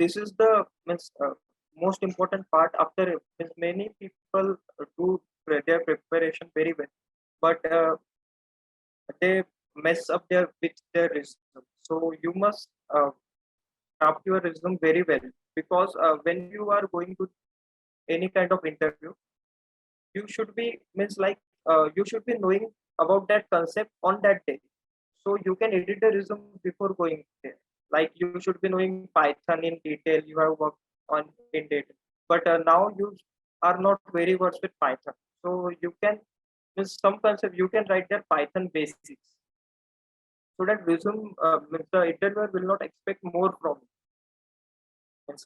this is the most important part. After many people do their preparation very well, but they mess up with their resume. So you must craft your resume very well, because when you are going to any kind of interview, you should be you should be knowing about that concept on that day, so you can edit the resume before going there. Like you should be knowing Python in detail, you have worked on in detail, but now you are not very versed with Python, so you can some concept you can write their Python basics, so that resume the interviewer will not expect more from you.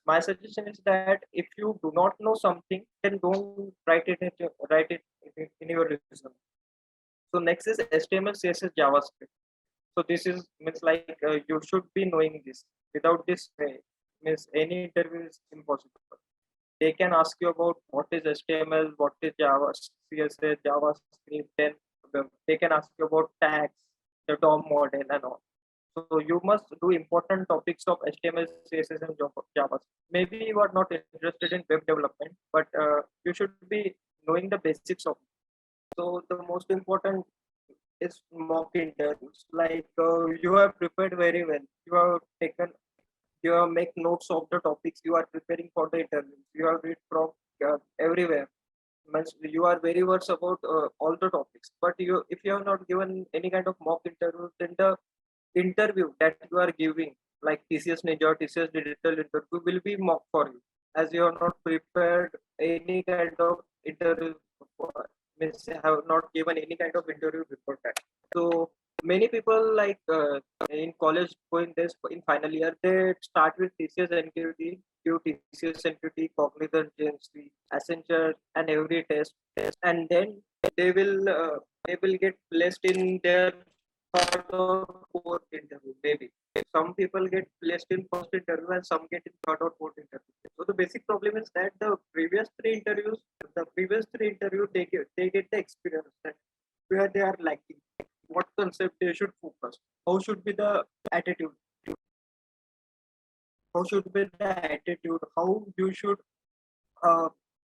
My suggestion is that if you do not know something, then don't write it in your resume. So next is HTML, CSS, JavaScript. So this is you should be knowing this. Without this, any interview is impossible. They can ask you about what is HTML, what is Java, CSS, JavaScript. Then they can ask you about tags, the DOM model, and all. So you must do important topics of HTML, CSS, and Java. Maybe you are not interested in web development, but you should be knowing the basics of it. So the most important is mock interviews. Like you have prepared very well. You have make notes of the topics you are preparing for the interview. You have read from everywhere. Means you are very versed about all the topics. But if you have not given any kind of mock interview, then the interview that you are giving, like TCS Ninja or TCS Digital interview, will be mock for you, as you have not prepared any kind of interview, means have not given any kind of interview before that. So many people in college going this in final year, they start with TCS NQT, give TCS NQT, Cognizant, JNC, Accenture, and every test, and then they will uh, they will get placed in their third or fourth interview, maybe. Some people get placed in first interview and some get in third or fourth interview. So the basic problem is that the previous three interviews, they get the experience that where they are lacking, what concept they should focus, how should be the attitude, how you should uh,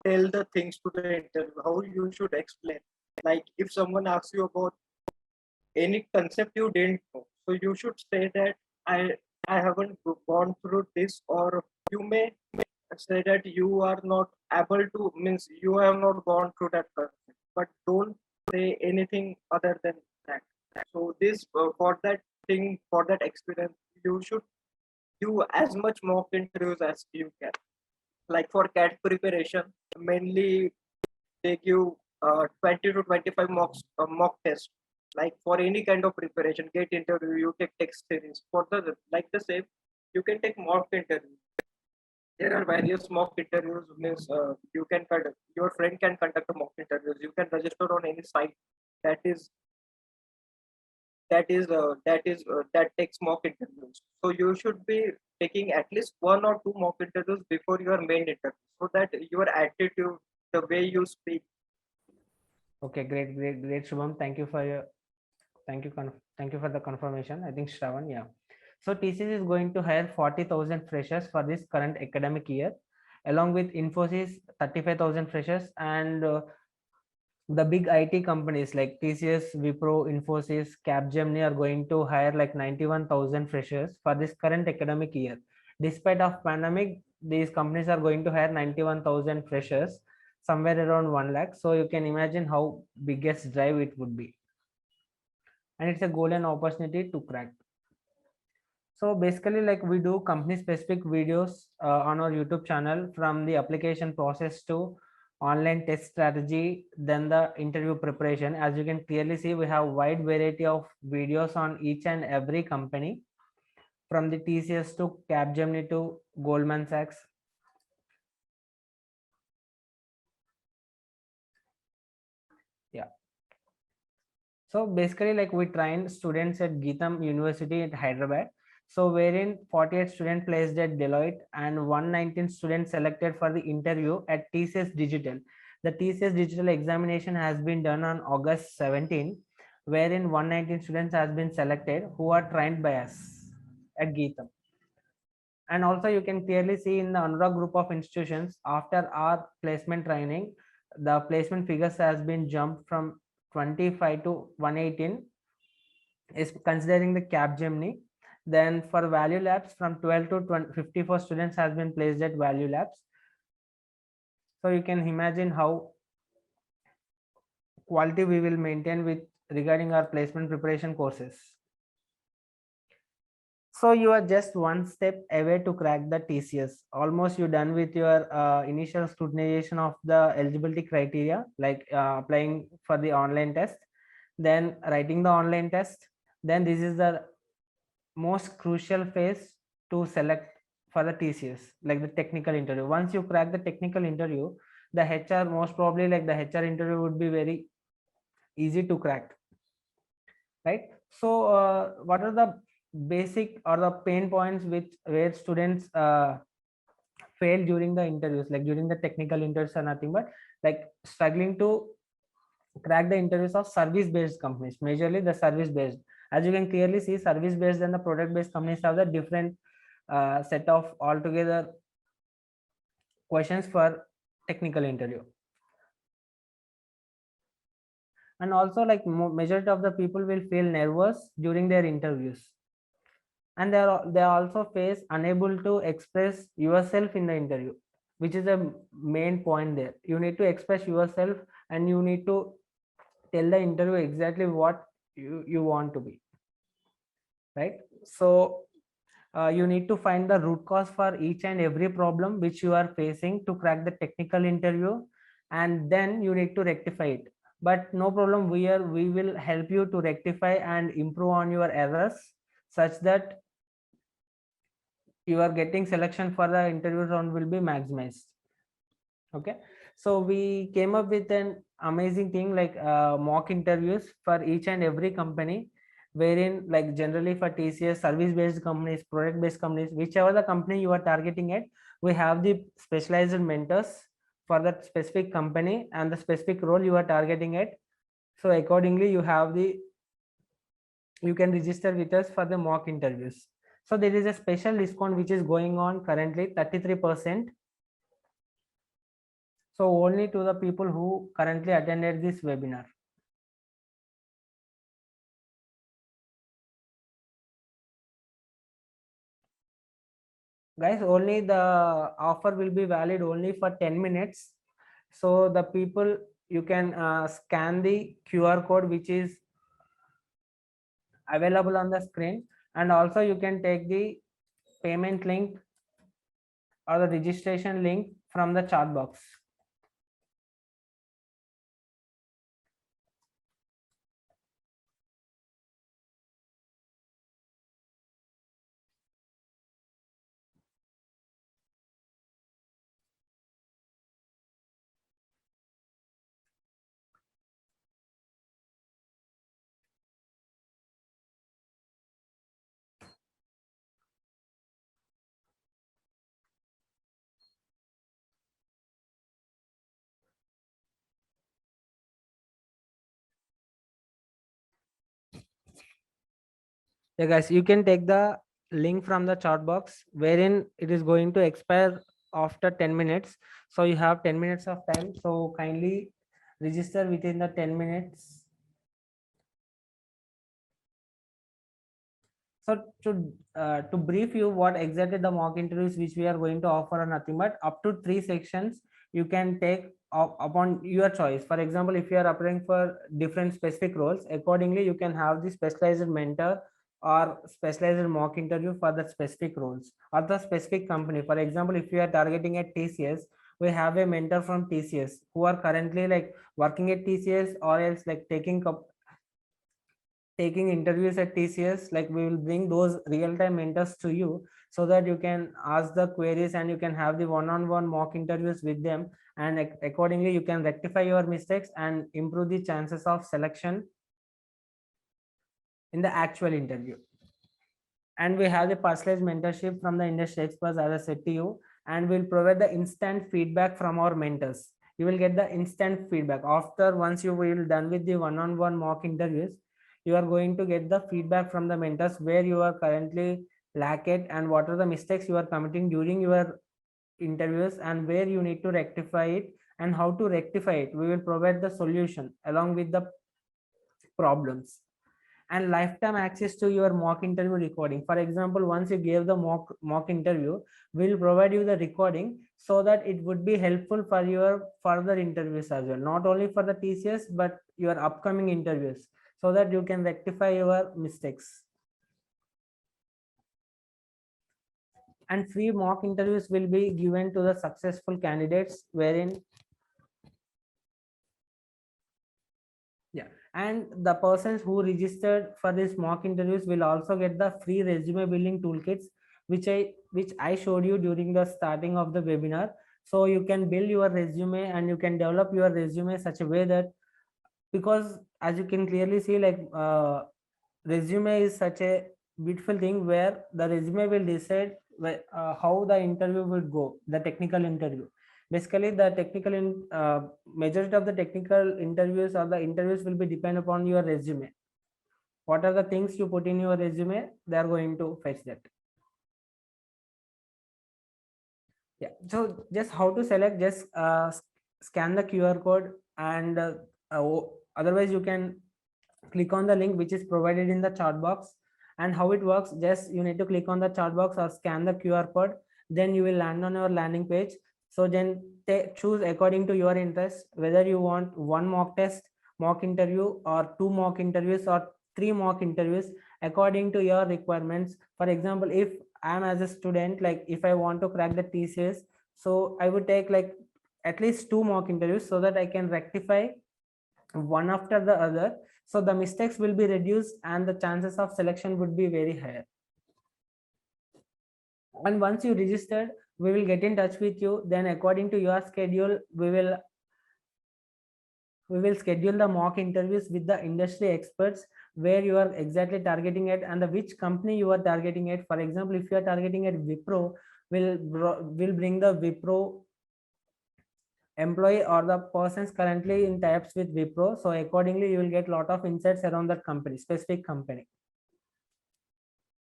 tell the things to the interview, how you should explain. Like if someone asks you about any concept you didn't know, so you should say that I haven't gone through this, or you may say that you are not able to, means you have not gone through that concept, but don't say anything other than that. So this for that thing, for that experience, you should do as much mock interviews as you can. Like for CAT preparation, mainly they give 20 to 25 mock tests. Like for any kind of preparation, get interview, you take text series. For the like the same, you can take mock interview. There are various mock interviews. Means you can conduct, your friend can conduct a mock interviews. You can register on any site that is that takes mock interviews. So you should be taking at least one or two mock interviews before your main interview, so that your attitude, the way you speak. Okay, great, Shubham. Thank you for your thank you for the confirmation. I think Shravan, yeah. So TCS is going to hire 40,000 freshers for this current academic year, along with Infosys 35,000 freshers, and the big IT companies like TCS, Wipro, Infosys, Capgemini are going to hire like 91,000 freshers for this current academic year. Despite of pandemic, these companies are going to hire 91,000 freshers, somewhere around 1 lakh. So you can imagine how biggest drive it would be. And it's a golden opportunity to crack. So basically, like we do company specific videos on our YouTube channel, from the application process to online test strategy, then the interview preparation. As you can clearly see, we have wide variety of videos on each and every company, from the TCS to Capgemini to Goldman Sachs. Yeah. So basically, like we trained students at Geetam University at Hyderabad. So wherein 48 students placed at Deloitte and 119 students selected for the interview at TCS Digital. The TCS Digital examination has been done on August 17, wherein 119 students has been selected who are trained by us at Geetam. And also you can clearly see in the Anurag group of institutions, after our placement training, the placement figures has been jumped from 25 to 118, is considering the Capgemini. Then for Value Labs, from 12 to 54 students has been placed at Value Labs. So you can imagine how quality we will maintain with regarding our placement preparation courses. So you are just one step away to crack the TCS. Almost you're done with your initial scrutinization of the eligibility criteria, like applying for the online test, then writing the online test. Then this is the most crucial phase to select for the TCS, like the technical interview. Once you crack the technical interview, the HR, most probably like the HR interview would be very easy to crack, right? So what are the basic or the pain points which where students fail during the interviews, like during the technical interviews are nothing but like struggling to crack the interviews of service based companies, majorly the service based. As you can clearly see, service based and the product based companies have the different set of altogether questions for technical interview. And also like majority of the people will feel nervous during their interviews, and they also face unable to express yourself in the interview, which is a main point there. You need to express yourself and you need to tell the interview exactly what you want to be, right? So you need to find the root cause for each and every problem which you are facing to crack the technical interview, and then you need to rectify it. But no problem, we will help you to rectify and improve on your errors such that you are getting selection for the interview round will be maximized. Okay, so we came up with an amazing thing like mock interviews for each and every company, wherein like generally for TCS, service based companies, product based companies, whichever the company you are targeting at, we have the specialized mentors for that specific company and the specific role you are targeting at. So accordingly you can register with us for the mock interviews. So there is a special discount which is going on currently, 33%. So only to the people who currently attended this webinar. Guys, only the offer will be valid only for 10 minutes. So the people, you can scan the QR code which is available on the screen, and also you can take the payment link or the registration link from the chat box. Yeah guys, you can take the link from the chat box wherein it is going to expire after 10 minutes. So you have 10 minutes of time, so kindly register within the 10 minutes. So to brief you what exactly the mock interviews which we are going to offer are nothing but up to 3 sections you can take upon your choice. For example, if you are applying for different specific roles, accordingly you can have the specialized mentor or specialized mock interview for the specific roles or the specific company. For example, if you are targeting at TCS, we have a mentor from TCS who are currently like working at TCS or else like taking interviews at TCS. Like we will bring those real-time mentors to you so that you can ask the queries and you can have the one-on-one mock interviews with them, and accordingly you can rectify your mistakes and improve the chances of selection in the actual interview. And we have the personalized mentorship from the industry experts, as I said to you, and we'll provide the instant feedback from our mentors. You will get the instant feedback after once you will done with the one-on-one mock interviews. You are going to get the feedback from the mentors where you are currently lack it, and what are the mistakes you are committing during your interviews and where you need to rectify it and how to rectify it. We will provide the solution along with the problems. And lifetime access to your mock interview recording. For example, once you gave the mock interview, we'll provide you the recording so that it would be helpful for your further interviews as well, not only for the TCS but your upcoming interviews, so that you can rectify your mistakes. And free mock interviews will be given to the successful candidates, wherein and the persons who registered for this mock interviews will also get the free resume building toolkits, which I showed you during the starting of the webinar. So you can build your resume and you can develop your resume such a way that, because as you can clearly see, like resume is such a beautiful thing where the resume will decide how the interview will go, the technical interview. Basically the majority of the technical interviews or the interviews will be depend upon your resume. What are the things you put in your resume, they are going to fetch that. Yeah, so just how to select, just scan the QR code, and otherwise you can click on the link which is provided in the chat box. And how it works, just you need to click on the chat box or scan the QR code, then you will land on your landing page. So then choose according to your interest, whether you want one mock test, mock interview, or two mock interviews, or three mock interviews, according to your requirements. For example, if I am as a student, like if I want to crack the TCS, so I would take like at least two mock interviews so that I can rectify one after the other, so the mistakes will be reduced and the chances of selection would be very higher. And once you registered, we will get in touch with you, then according to your schedule we will schedule the mock interviews with the industry experts, where you are exactly targeting it and the which company you are targeting it. For example, if you are targeting at Wipro, will bring the Wipro employee or the persons currently in types with Wipro. So accordingly, you will get a lot of insights around that company, specific company.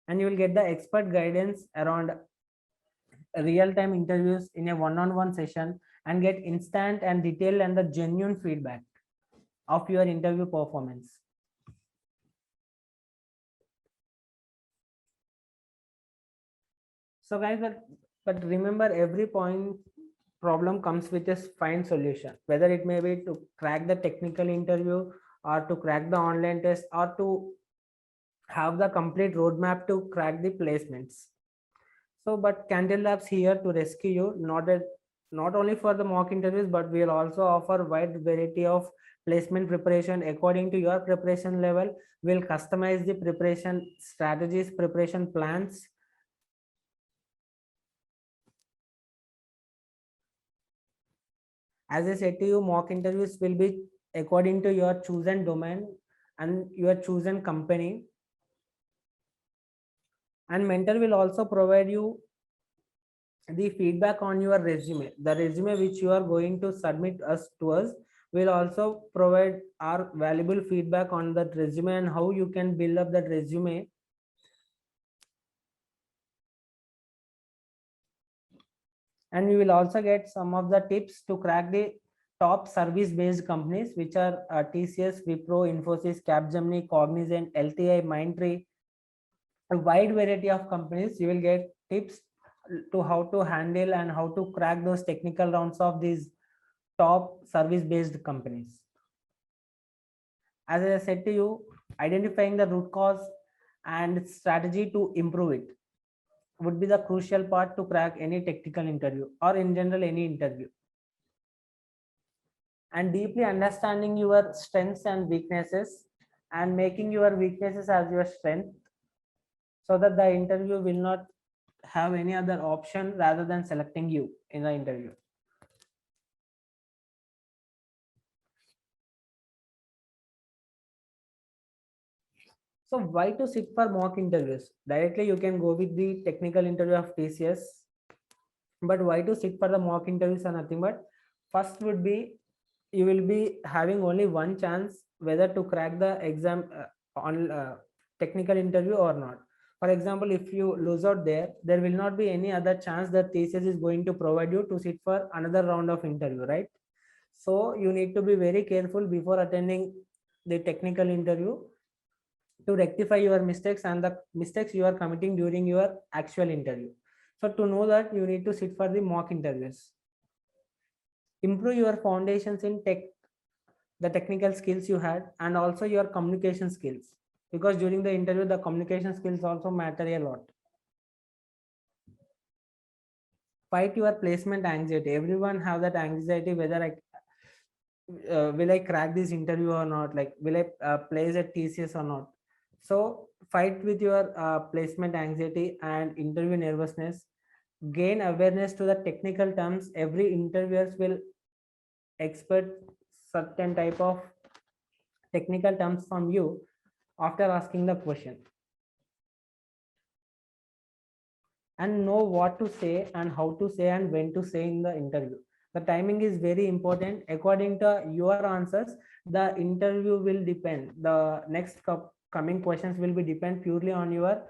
And you will get the expert guidance around real-time interviews in a one-on-one session, and get instant and detailed and the genuine feedback of your interview performance. So guys, but remember, every point problem comes with a fine solution, whether it may be to crack the technical interview or to crack the online test or to have the complete roadmap to crack the placements. So but Candle Labs here to rescue you, not only for the mock interviews, but we'll also offer wide variety of placement preparation according to your preparation level. We'll customize the preparation strategies, preparation plans. As I said to you, mock interviews will be according to your chosen domain and your chosen company. And mentor will also provide you the feedback on your resume. The resume which you are going to submit to us will also provide our valuable feedback on that resume and how you can build up that resume. And you will also get some of the tips to crack the top service based companies, which are TCS, Wipro, Infosys, Capgemini, Cognizant, LTI, Mindtree, a wide variety of companies. You will get tips to how to handle and how to crack those technical rounds of these top service based companies. As I said to you, identifying the root cause and strategy to improve it would be the crucial part to crack any technical interview, or in general any interview. And deeply understanding your strengths and weaknesses and making your weaknesses as your strength, so that the interview will not have any other option rather than selecting you in the interview. So why to sit for mock interviews? Directly you can go with the technical interview of TCS, but why to sit for the mock interviews are nothing but, first would be, you will be having only one chance whether to crack the exam on technical interview or not. For example, if you lose out there, there will not be any other chance that TCS is going to provide you to sit for another round of interview, right? So you need to be very careful before attending the technical interview to rectify your mistakes and the mistakes you are committing during your actual interview. So to know that, you need to sit for the mock interviews. Improve your foundations in the technical skills you had, and also your communication skills, because during the interview the communication skills also matter a lot. Fight your placement anxiety. Everyone have that anxiety, whether will I crack this interview or not, like will I place at TCS or not. So fight with your placement anxiety and interview nervousness. Gain awareness to the technical terms. Every interviewers will expect certain type of technical terms from you after asking the question, and know what to say and how to say and when to say in the interview. The timing is very important. According to your answers, the interview will depend, the next coming questions will be depend purely on your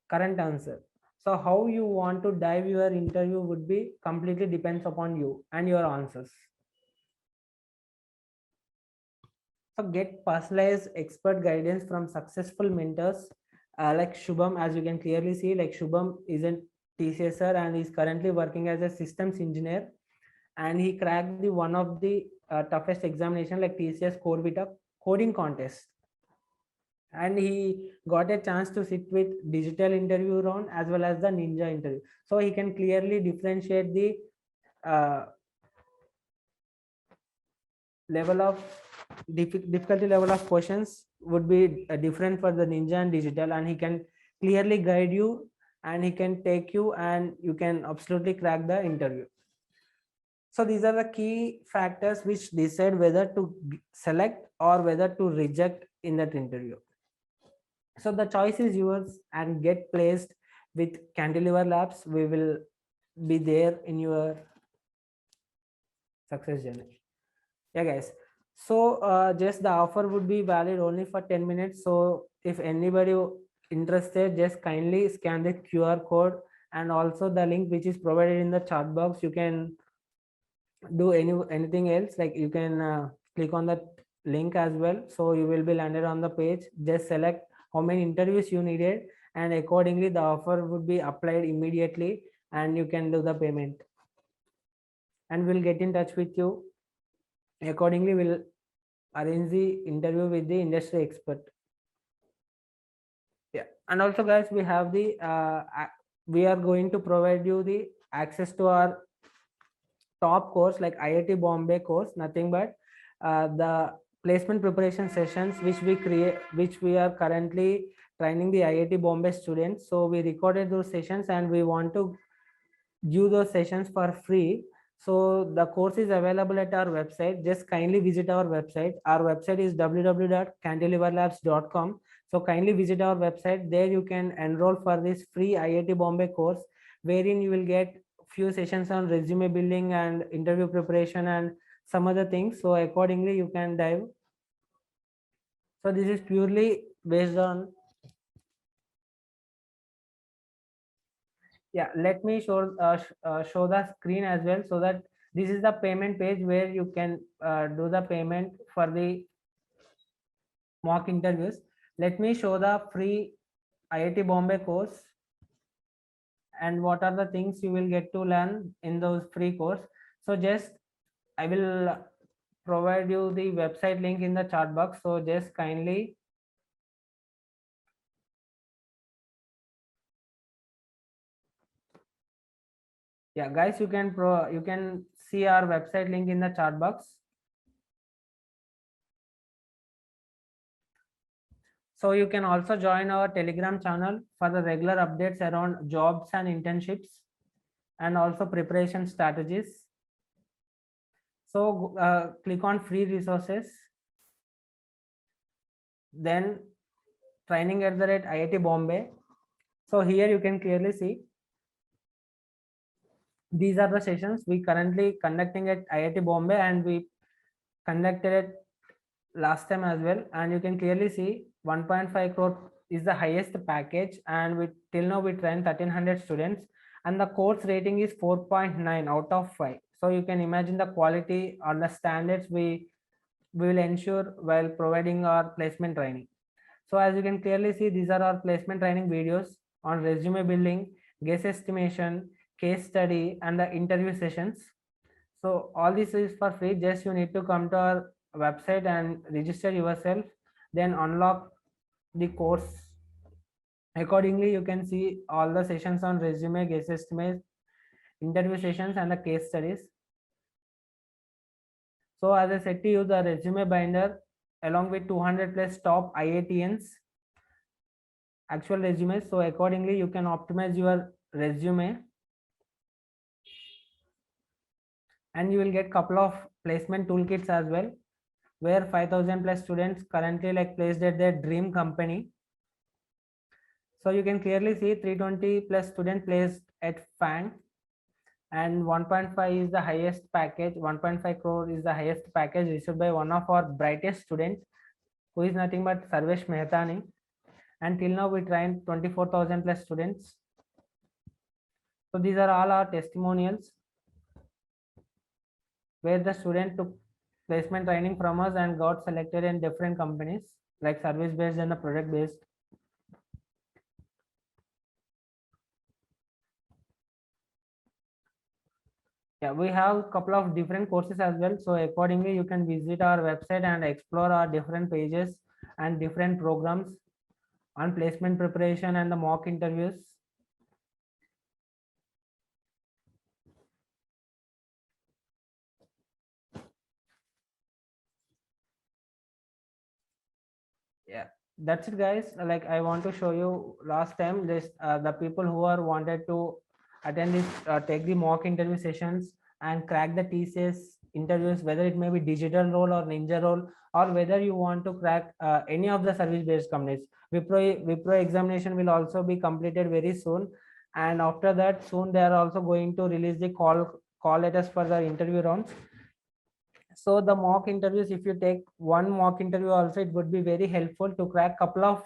current answer. So how you want to dive your interview would be completely depends upon you and your answers. So get personalized expert guidance from successful mentors, like Shubham. As you can clearly see, like Shubham is a TCSer and is currently working as a systems engineer, and he cracked the one of the toughest examination like TCS Core Vita coding contest, and he got a chance to sit with digital interview round as well as the ninja interview. So he can clearly differentiate the level of difficulty level of questions would be different for the ninja and digital, and he can clearly guide you, and he can take you, and you can absolutely crack the interview. So these are the key factors which decide whether to select or whether to reject in that interview. So the choice is yours, and get placed with Cantilever Labs. We will be there in your success journey. Yeah guys, so just the offer would be valid only for 10 minutes. So if anybody interested, just kindly scan the QR code, and also the link which is provided in the chat box. You can do anything else, like you can click on that link as well, so you will be landed on the page. Just select how many interviews you needed, and accordingly the offer would be applied immediately, and you can do the payment, and we'll get in touch with you. Accordingly, we'll arrange the interview with the industry expert. Yeah, and also guys, we have the we are going to provide you the access to our top course like IIT Bombay course, nothing but the placement preparation sessions which we create, which we are currently training the IIT Bombay students. So we recorded those sessions, and we want to give those sessions for free. So the course is available at our website. Just kindly visit our website. Our website is www.cantileverlabs.com. So kindly visit our website. There you can enroll for this free IIT Bombay course, wherein you will get few sessions on resume building and interview preparation and some other things. So accordingly you can dive. So this is purely based on, yeah, let me show the screen as well, so that this is the payment page where you can do the payment for the mock interviews. Let me show the free IIT Bombay course, and what are the things you will get to learn in those free course. So just I will provide you the website link in the chat box. So just kindly yeah guys, you can see our website link in the chat box. So you can also join our Telegram channel for the regular updates around jobs and internships, and also preparation strategies. So click on free resources, then training at the rate IIT Bombay. So here you can clearly see these are the sessions we currently conducting at IIT Bombay, and we conducted it last time as well. And you can clearly see 1.5 crore is the highest package, and we till now we trained 1300 students, and the course rating is 4.9 out of 5. So you can imagine the quality or the standards we will ensure while providing our placement training. So as you can clearly see, these are our placement training videos on resume building, guess estimation, case study, and the interview sessions. So all this is for free. Just you need to come to our website and register yourself, then unlock the course. Accordingly, you can see all the sessions on resume, guess estimate, interview sessions, and the case studies. So as I said to you, the resume binder along with 200 plus top IITians actual resumes. So accordingly, you can optimize your resume, and you will get couple of placement toolkits as well, where 5,000 plus students currently like placed at their dream company. So you can clearly see 320 plus student placed at FANG, and 1.5 is the highest package. 1.5 crore is the highest package received by one of our brightest students, who is nothing but Sarvesh Mehtani. And till now we trained 24,000 plus students. So these are all our testimonials, where the student took placement training from us and got selected in different companies like service based and the product based. Yeah, we have a couple of different courses as well. So accordingly, you can visit our website and explore our different pages and different programs on placement preparation and the mock interviews. Yeah, that's it guys. Like I want to show you last time this the people who are wanted to attend this take the mock interview sessions and crack the TCS interviews, whether it may be digital role or ninja role, or whether you want to crack any of the service based companies. Wipro examination will also be completed very soon, and after that soon they are also going to release the call letters for the interview rounds. So the mock interviews, if you take one mock interview also, it would be very helpful to crack couple of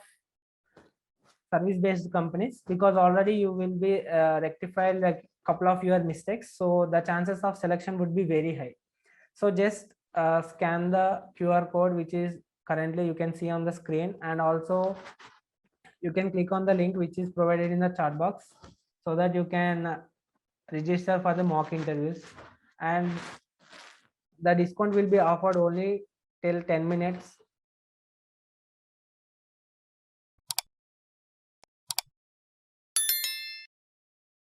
service based companies, because already you will be rectified like couple of your mistakes, so the chances of selection would be very high. So just scan the QR code which is currently you can see on the screen, and also you can click on the link which is provided in the chat box, so that you can register for the mock interviews. And the discount will be offered only till 10 minutes